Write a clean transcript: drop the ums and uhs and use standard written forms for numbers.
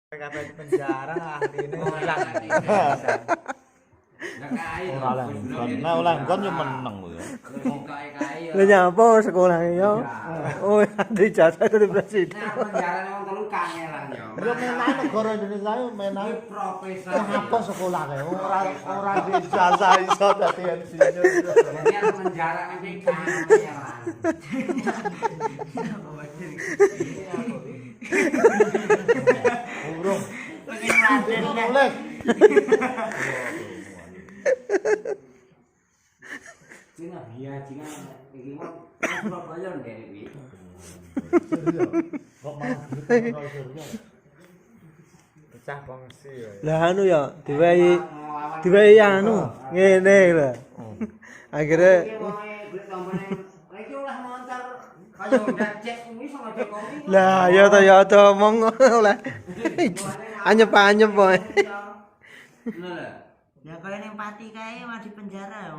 Kata di penjara ahli ini ulang. Nah ulang kon yo meneng lho. Lah nyapa sekolah yo. Oh, ada ijazah dari presiden. Penjara wong telu kangelan yo. Yo menahe negara Indonesia yo menahe Profesor. apa sekolah kae ora di ijazah iso dadi insinyur. Jadi penjara nanti kangelan. Urung. Mulai. Cina biya cina iki mah Surabaya ndek iki. Kok malah gitu Pecah kongsi ya. Lah anu ya diwehi anu ngene lho. Akhirnya Iki oleh montor kaya ndak cek kuwi sama cek kopi. lah ya to omong oleh anyep-anyep wae. Lho. Ya kaya ning pati kae mah di penjara.